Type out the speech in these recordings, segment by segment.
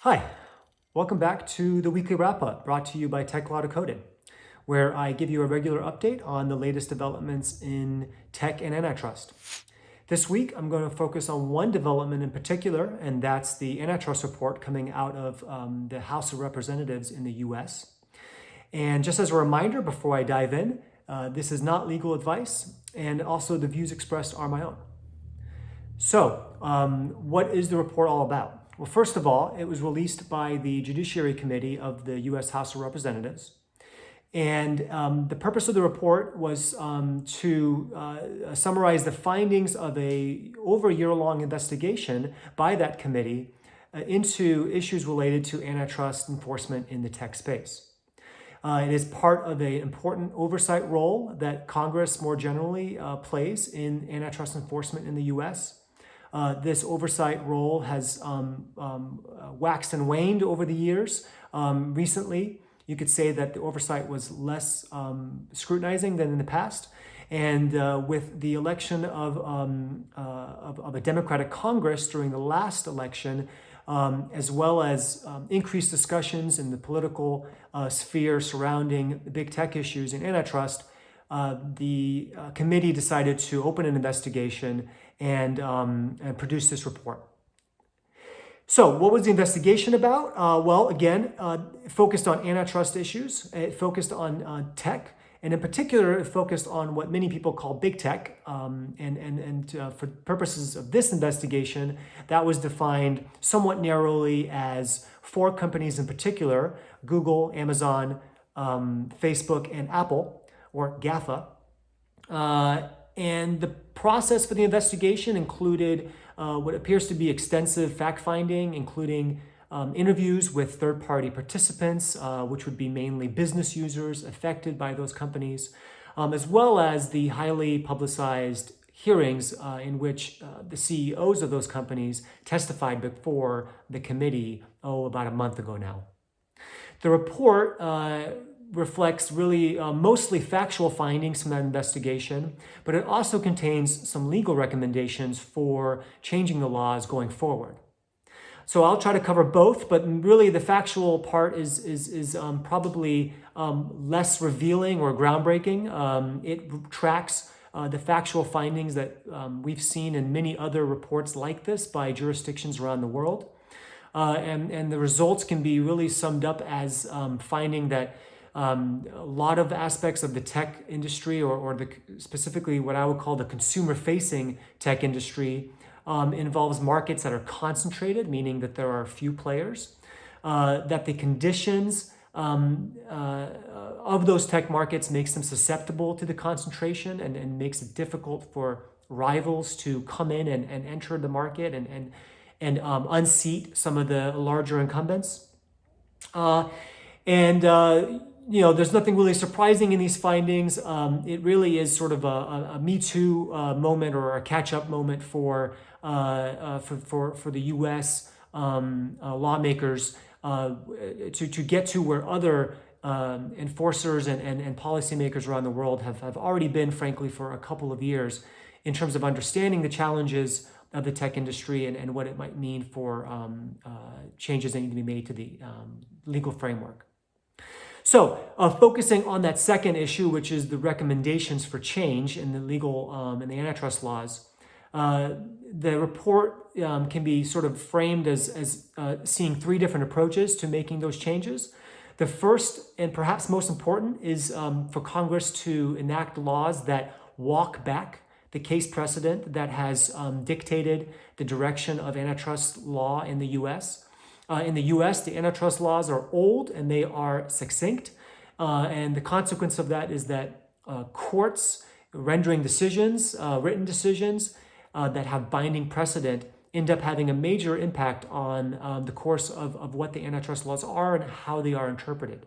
Hi, welcome back to the weekly wrap-up brought to you by Decoded, where I give you a regular update on the latest developments in tech and antitrust. This week, I'm going to focus on one development in particular, and that's the antitrust report coming out of the House of Representatives in the US. And just as a reminder before I dive in, this is not legal advice, and also the views expressed are my own. So, what is the report all about? Well, first of all, it was released by the Judiciary Committee of the U.S. House of Representatives. And the purpose of the report was to summarize the findings of over a year-long investigation by that committee into issues related to antitrust enforcement in the tech space. It is part of an important oversight role that Congress more generally plays in antitrust enforcement in the U.S. This oversight role has waxed and waned over the years. Recently, you could say that the oversight was less scrutinizing than in the past. And with the election of a Democratic Congress during the last election, as well as increased discussions in the political sphere surrounding the big tech issues in antitrust, the committee decided to open an investigation and produce this report. So what was the investigation about? Well, again, it focused on antitrust issues. It focused on tech. And in particular, it focused on what many people call big tech. For purposes of this investigation, that was defined somewhat narrowly as four companies in particular: Google, Amazon, Facebook, and Apple, or GAFA. And the process for the investigation included what appears to be extensive fact-finding, including interviews with third-party participants, which would be mainly business users affected by those companies, as well as the highly publicized hearings in which the CEOs of those companies testified before the committee, about a month ago now. The report reflects really mostly factual findings from that investigation, but it also contains some legal recommendations for changing the laws going forward. So I'll try to cover both, but really the factual part is probably less revealing or groundbreaking. It tracks the factual findings that we've seen in many other reports like this by jurisdictions around the world. And the results can be really summed up as finding that a lot of aspects of the tech industry, or specifically what I would call the consumer-facing tech industry, involves markets that are concentrated, meaning that there are few players, that the conditions of those tech markets makes them susceptible to the concentration and makes it difficult for rivals to come in and enter the market and unseat some of the larger incumbents. There's nothing really surprising in these findings. It really is sort of a Me Too moment, or a catch-up moment for the U.S. Lawmakers to get to where other enforcers and policymakers around the world have already been, frankly, for a couple of years, in terms of understanding the challenges of the tech industry and what it might mean for changes that need to be made to the legal framework. So, focusing on that second issue, which is the recommendations for change in the legal and the antitrust laws, the report can be sort of framed as seeing three different approaches to making those changes. The first, and perhaps most important, is for Congress to enact laws that walk back the case precedent that has dictated the direction of antitrust law in the U.S. In the U.S., the antitrust laws are old and they are succinct. And the consequence of that is that courts rendering decisions, written decisions that have binding precedent, end up having a major impact on the course of what the antitrust laws are and how they are interpreted.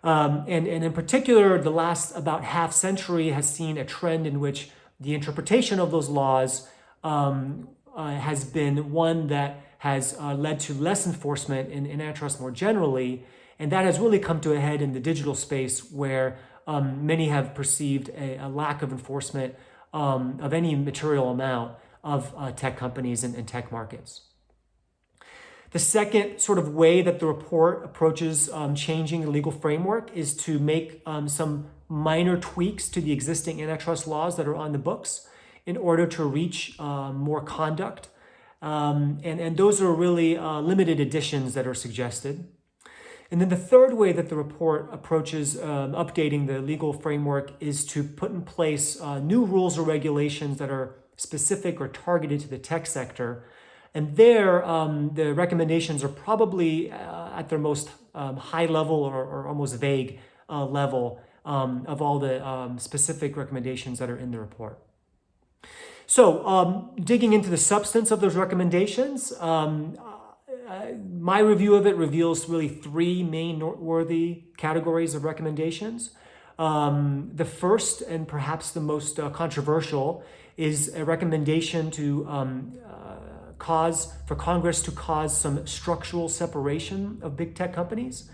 And in particular, the last about half century has seen a trend in which the interpretation of those laws has been one that has led to less enforcement in antitrust more generally, and that has really come to a head in the digital space, where many have perceived a lack of enforcement of any material amount of tech companies and tech markets. The second sort of way that the report approaches changing the legal framework is to make some minor tweaks to the existing antitrust laws that are on the books in order to reach more conduct. And those are really limited additions that are suggested. And then the third way that the report approaches updating the legal framework is to put in place new rules or regulations that are specific or targeted to the tech sector. And there, the recommendations are probably at their most high level or almost vague level of all the specific recommendations that are in the report. So digging into the substance of those recommendations, my review of it reveals really three main noteworthy categories of recommendations. The first and perhaps the most controversial is a recommendation to for Congress to cause some structural separation of big tech companies.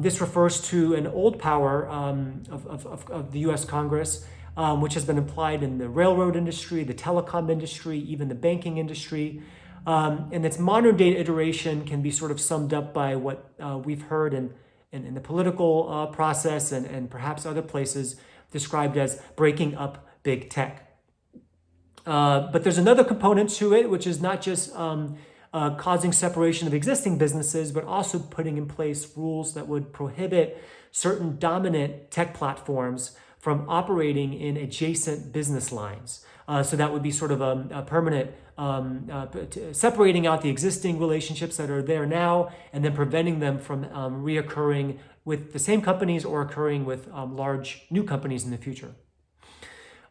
This refers to an old power of the US Congress, which has been applied in the railroad industry, the telecom industry, even the banking industry. And its modern day iteration can be sort of summed up by what we've heard in the political process and perhaps other places described as breaking up big tech. But there's another component to it, which is not just causing separation of existing businesses, but also putting in place rules that would prohibit certain dominant tech platforms from operating in adjacent business lines. So that would be sort of a permanent separating out the existing relationships that are there now and then preventing them from reoccurring with the same companies or occurring with large new companies in the future.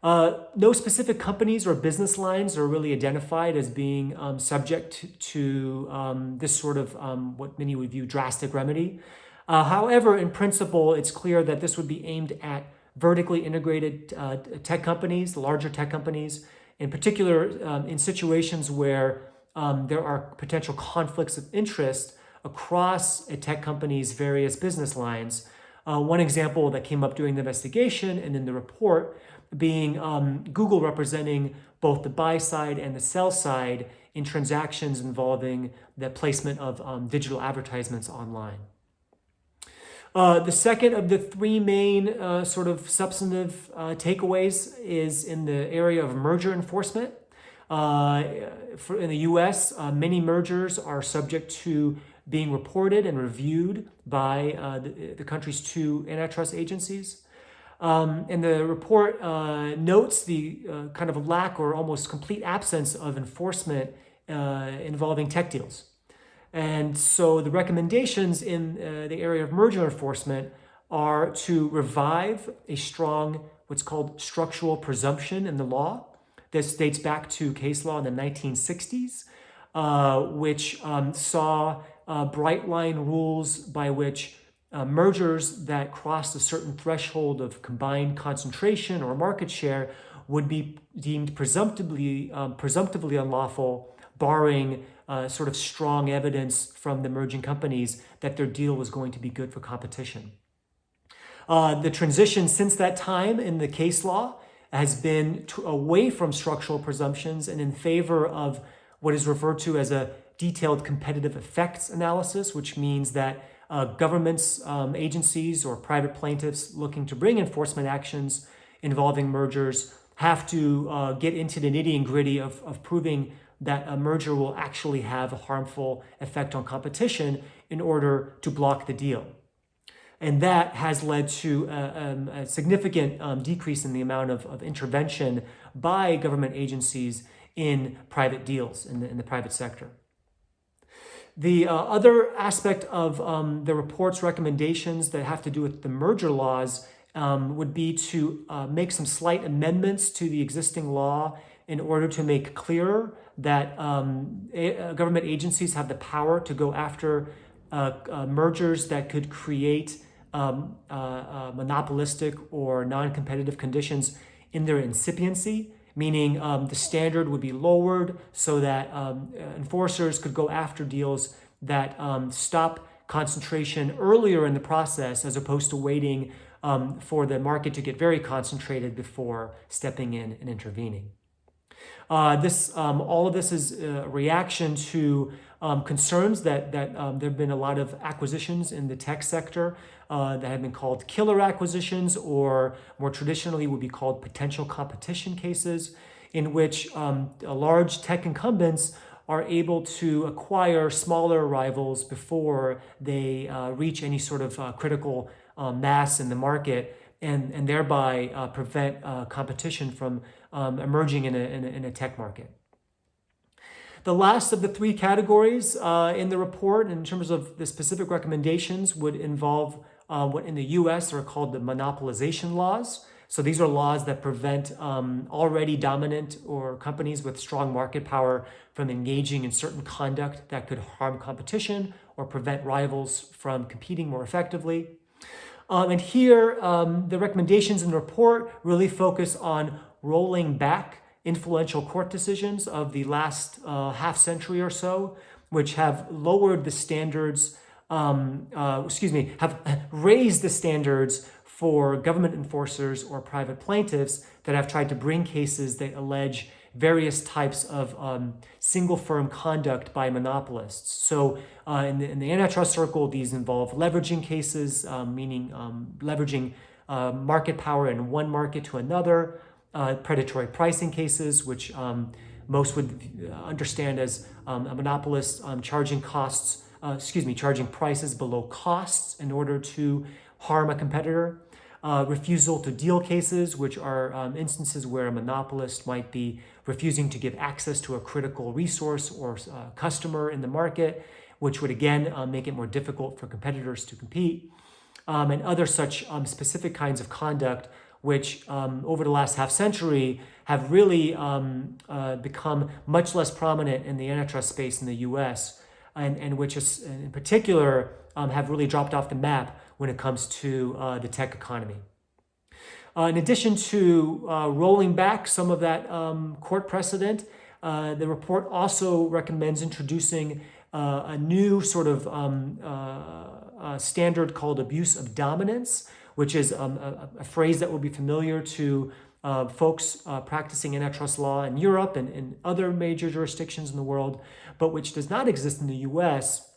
No specific companies or business lines are really identified as being subject to this sort of what many would view drastic remedy. However, in principle, it's clear that this would be aimed at vertically integrated tech companies, the larger tech companies, in particular in situations where there are potential conflicts of interest across a tech company's various business lines. One example that came up during the investigation and in the report being Google representing both the buy side and the sell side in transactions involving the placement of digital advertisements online. The second of the three main sort of substantive takeaways is in the area of merger enforcement. In the US, many mergers are subject to being reported and reviewed by the country's two antitrust agencies. And the report notes the kind of lack or almost complete absence of enforcement involving tech deals. And so the recommendations in the area of merger enforcement are to revive a strong, what's called structural presumption in the law. This dates back to case law in the 1960s, which saw bright line rules by which mergers that crossed a certain threshold of combined concentration or market share would be deemed presumptively unlawful, barring sort of strong evidence from the merging companies that their deal was going to be good for competition. The transition since that time in the case law has been away from structural presumptions and in favor of what is referred to as a detailed competitive effects analysis, which means that governments, agencies, or private plaintiffs looking to bring enforcement actions involving mergers have to get into the nitty and gritty of proving that a merger will actually have a harmful effect on competition in order to block the deal. And that has led to a significant decrease in the amount of intervention by government agencies in private deals in the private sector. The other aspect of the report's recommendations that have to do with the merger laws would be to make some slight amendments to the existing law in order to make clearer that government agencies have the power to go after mergers that could create monopolistic or non-competitive conditions in their incipiency, meaning the standard would be lowered so that enforcers could go after deals that stop concentration earlier in the process as opposed to waiting for the market to get very concentrated before stepping in and intervening. All of this is a reaction to concerns that there have been a lot of acquisitions in the tech sector that have been called killer acquisitions, or more traditionally would be called potential competition cases, in which large tech incumbents are able to acquire smaller rivals before they reach any sort of critical mass in the market, and thereby prevent competition from emerging in a tech market. The last of the three categories in the report, in terms of the specific recommendations, would involve what in the US are called the monopolization laws. So these are laws that prevent already dominant or companies with strong market power from engaging in certain conduct that could harm competition or prevent rivals from competing more effectively. And here, the recommendations in the report really focus on rolling back influential court decisions of the last half century or so, which have lowered the standards, have raised the standards for government enforcers or private plaintiffs that have tried to bring cases that allege various types of single firm conduct by monopolists. So in the antitrust circle, these involve leveraging cases, meaning leveraging market power in one market to another, predatory pricing cases, which most would understand as a monopolist charging prices below costs in order to harm a competitor. Refusal to deal cases, which are instances where a monopolist might be refusing to give access to a critical resource or customer in the market, which would again make it more difficult for competitors to compete, and other such specific kinds of conduct, which over the last half century have really become much less prominent in the antitrust space in the US, and which is, in particular have really dropped off the map when it comes to the tech economy. In addition to rolling back some of that court precedent, the report also recommends introducing a new sort of standard called abuse of dominance, which is a phrase that will be familiar to folks practicing antitrust law in Europe and in other major jurisdictions in the world, but which does not exist in the US.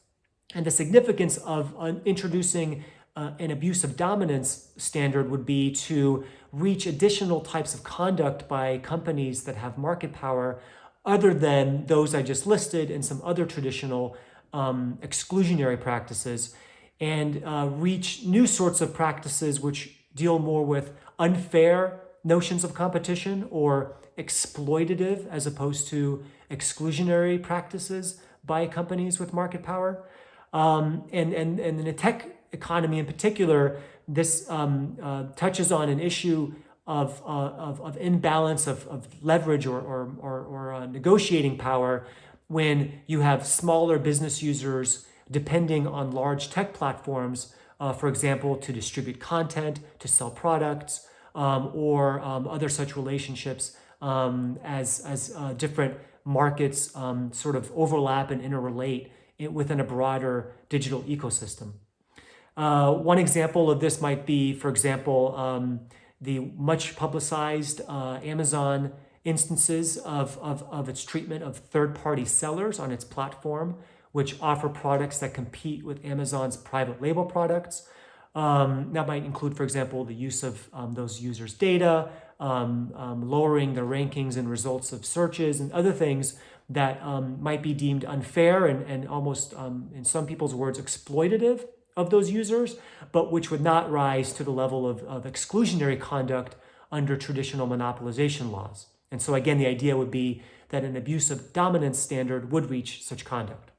And the significance of introducing an abuse of dominance standard would be to reach additional types of conduct by companies that have market power other than those I just listed and some other traditional exclusionary practices, and reach new sorts of practices which deal more with unfair notions of competition or exploitative as opposed to exclusionary practices by companies with market power. And in the tech economy in particular, this touches on an issue of imbalance of leverage or negotiating power when you have smaller business users depending on large tech platforms, for example, to distribute content, to sell products, or other such relationships as different markets sort of overlap and interrelate within a broader digital ecosystem. One example of this might be, for example, the much publicized Amazon instances of its treatment of third-party sellers on its platform, which offer products that compete with Amazon's private label products. That might include, for example, the use of those users' data, lowering the rankings and results of searches, and other things that might be deemed unfair and almost, in some people's words, exploitative of those users, but which would not rise to the level of exclusionary conduct under traditional monopolization laws. And so again, the idea would be that an abuse of dominance standard would reach such conduct.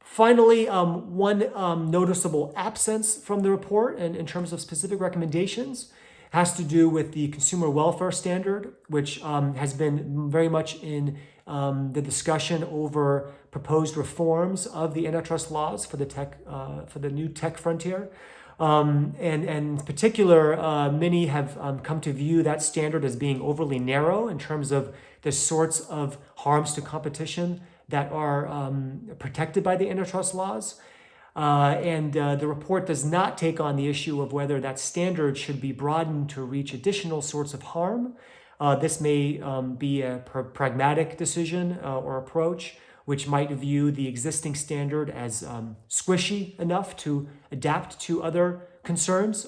Finally, one noticeable absence from the report and in terms of specific recommendations has to do with the consumer welfare standard, which has been very much in the discussion over proposed reforms of the antitrust laws for the new tech frontier. And in particular, many have come to view that standard as being overly narrow in terms of the sorts of harms to competition that are protected by the antitrust laws. And the report does not take on the issue of whether that standard should be broadened to reach additional sorts of harm, This may be a pragmatic decision or approach, which might view the existing standard as squishy enough to adapt to other concerns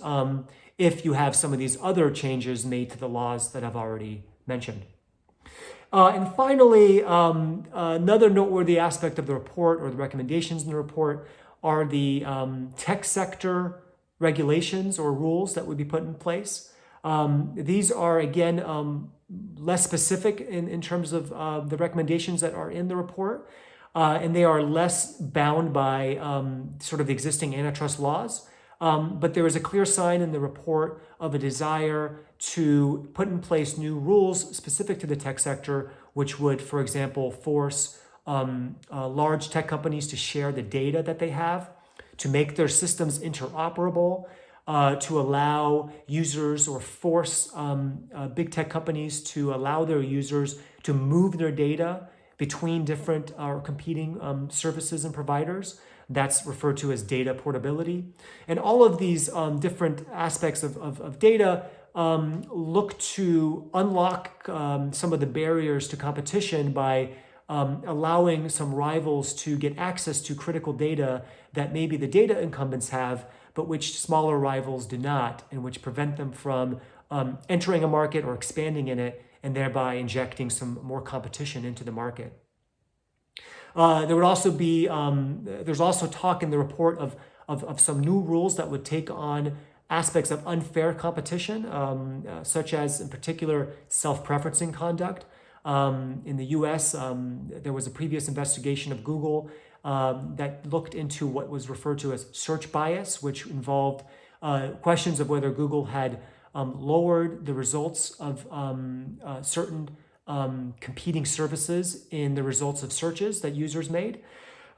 if you have some of these other changes made to the laws that I've already mentioned. And finally, another noteworthy aspect of the report or the recommendations in the report are the tech sector regulations or rules that would be put in place. These are, again, less specific in terms of the recommendations that are in the report, and they are less bound by sort of the existing antitrust laws. But there is a clear sign in the report of a desire to put in place new rules specific to the tech sector, which would, for example, force large tech companies to share the data that they have, to make their systems interoperable, to allow users or force big tech companies to allow their users to move their data between different or competing services and providers. That's referred to as data portability. And all of these different aspects of data look to unlock some of the barriers to competition by allowing some rivals to get access to critical data that maybe the data incumbents have, but which smaller rivals do not, and which prevent them from entering a market or expanding in it, and thereby injecting some more competition into the market. There would also be, there's also talk in the report of some new rules that would take on aspects of unfair competition, such as in particular self-preferencing conduct. In the US, there was a previous investigation of Google that looked into what was referred to as search bias, which involved questions of whether Google had lowered the results of certain competing services in the results of searches that users made.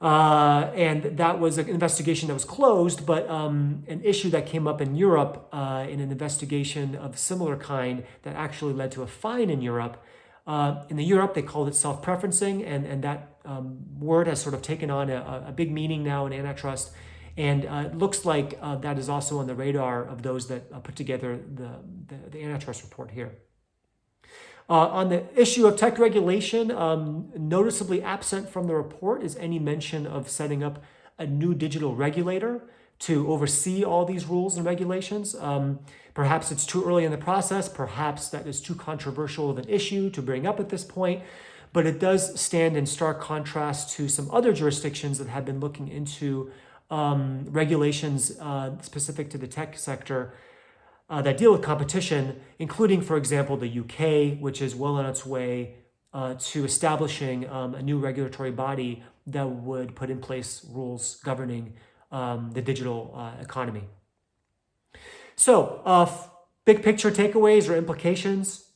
And that was an investigation that was closed, but an issue that came up in Europe in an investigation of similar kind that actually led to a fine in Europe. In Europe, they called it self-preferencing, and that word has sort of taken on a big meaning now in antitrust. And it looks like that is also on the radar of those that put together the antitrust report here. On the issue of tech regulation, noticeably absent from the report is any mention of setting up a new digital regulator to oversee all these rules and regulations. Perhaps it's too early in the process. Perhaps that is too controversial of an issue to bring up at this point. But it does stand in stark contrast to some other jurisdictions that have been looking into regulations specific to the tech sector that deal with competition, including, for example, the UK, which is well on its way to establishing a new regulatory body that would put in place rules governing the digital economy. So, big picture takeaways or implications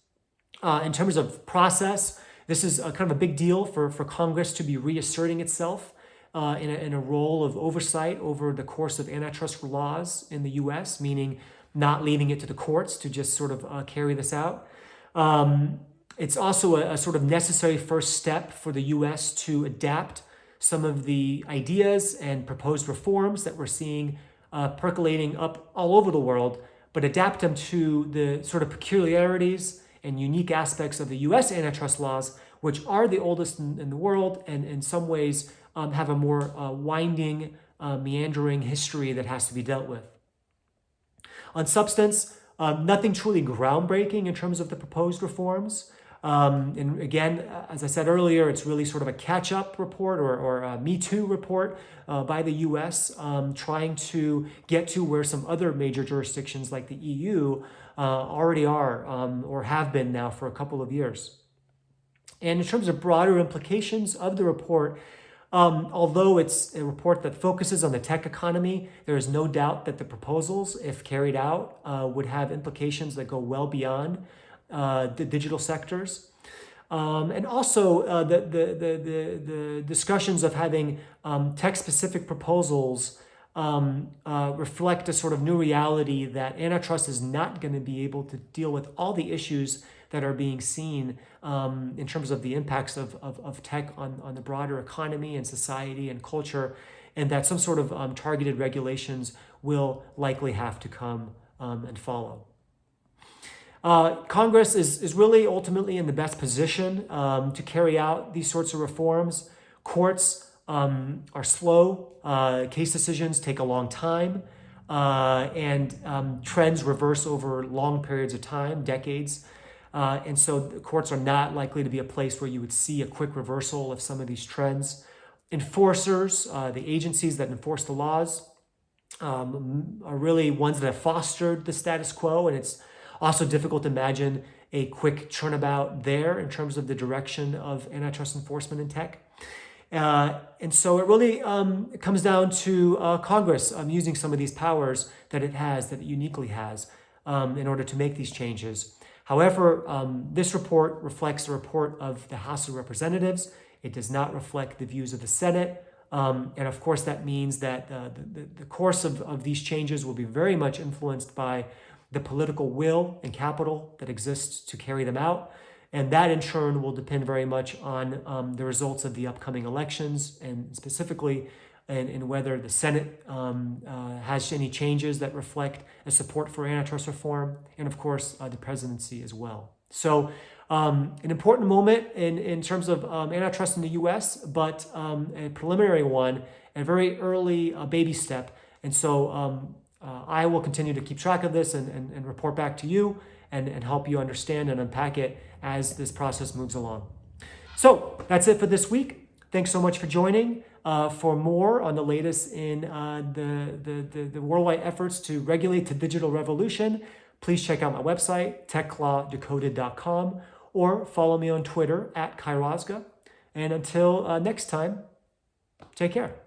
in terms of process. This is kind of a big deal for Congress to be reasserting itself in a role of oversight over the course of antitrust laws in the US, meaning not leaving it to the courts to just sort of carry this out. It's also a sort of necessary first step for the US to adapt some of the ideas and proposed reforms that we're seeing percolating up all over the world, but adapt them to the sort of peculiarities and unique aspects of the US antitrust laws, which are the oldest in the world and in some ways have a more winding, meandering history that has to be dealt with. On substance, nothing truly groundbreaking in terms of the proposed reforms. And again, as I said earlier, it's really sort of a catch-up report or a Me Too report by the US, trying to get to where some other major jurisdictions like the EU already are or have been now for a couple of years. And in terms of broader implications of the report, although it's a report that focuses on the tech economy, there is no doubt that the proposals, if carried out, would have implications that go well beyond the digital sectors. And also the discussions of having tech-specific proposals reflect a sort of new reality that antitrust is not going to be able to deal with all the issues that are being seen in terms of the impacts of tech on the broader economy and society and culture, and that some sort of targeted regulations will likely have to come and follow. Congress is really ultimately in the best position to carry out these sorts of reforms. Courts are slow. Case decisions take a long time. And trends reverse over long periods of time, decades. And so the courts are not likely to be a place where you would see a quick reversal of some of these trends. Enforcers, the agencies that enforce the laws, are really ones that have fostered the status quo, and it's also difficult to imagine a quick turnabout there in terms of the direction of antitrust enforcement in tech. And so it really comes down to Congress using some of these powers that it has, that it uniquely has, in order to make these changes. However, this report reflects the report of the House of Representatives. It does not reflect the views of the Senate. And of course, that means that the course of these changes will be very much influenced by the political will and capital that exists to carry them out. And that in turn will depend very much on the results of the upcoming elections, and specifically in whether the Senate has any changes that reflect a support for antitrust reform, and of course, the presidency as well. So an important moment in terms of antitrust in the US, but a preliminary one, a very early baby step. And so I will continue to keep track of this and report back to you and help you understand and unpack it as this process moves along. So that's it for this week. Thanks so much for joining. For more on the latest in the worldwide efforts to regulate the digital revolution, please check out my website, techlawdecoded.com, or follow me on Twitter @Kairazga. And until next time, take care.